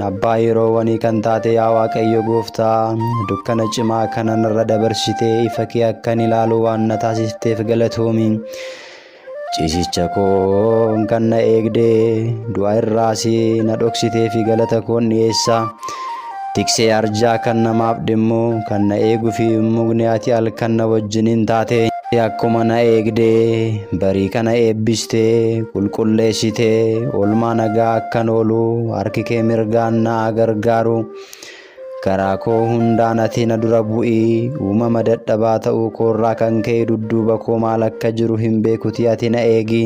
Abbaa yeroowwanii kan taate yaa Waaqayyo Gooftaa, dukkana cimaa kanan irra dabarsitee ifa kee akkan ilaalu waan na taasifteef galatoomi. Ciisicha koo kan na eegdee du'a irraas na dhoksitee fi galata koon dhiyeessa. Tiksee arjaa kan namaaf dhimmu kan na eeguu fi mukni ati halkan na wajjiniin taate. Akkuma na eegdee barii kana eebbistee qulqulleessitee oolmaa nagaa akkan oolu harki kee mirgaan na gargaaru. Karaa koo hundaan ati na dura bu'ii, uumama dadhabaa ta'uu koorraa kan ka'e dudduuba koo maal akka jiru hin beekuti ati na eegi.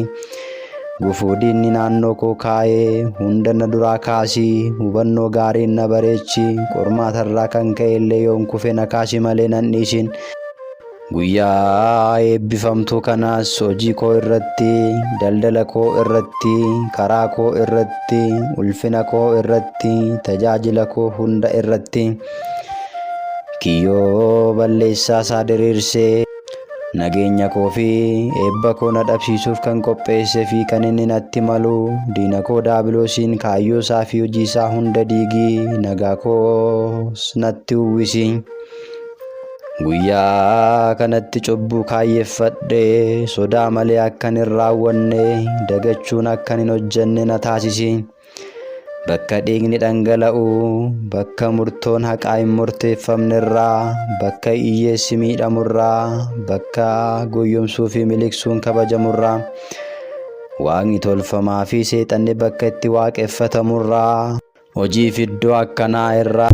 Gufuu diinni naannoo koo kaa'ee hunda na duraa kaasii, hubannoo gaariin na bareechi. Qormaatarraa kan ka'e illee yoon kufe na kaasi malee nan dhiisin. Guyyaa eebbifamtuu kanaas hojii koo irratti, daldala koo irratti, karaa koo irratti, ulfina koo irratti, tajaajila koo hunda irratti kiyyoo balleessaa isaa diriirsee nageenya koo fi eebba koo na dhabsiisuuf kan qopheesse fi kan inni natti malu diina koo daabiloosiin kaayyoo isaa fi hojii isaa hunda diigii, nagaa koos natti uwwisi. Guyyaa kanatti cubbuu kaayyeeffadhee sodaa malee akkan hin raawwanne, dagachuun akkan hin hojjenne na taasisi. Bakka dhiigni dhangala'u, bakka murtoon haqaa hin murteeffamnerraa, bakka hiyyeessi miidhamurraa, bakka goyyomsuu fi miliqsuun kabajamurraa, waaqni tolfamaa fi seexanni bakka itti waaqeffatamurraa, hojiif iddoo akkanaa irraa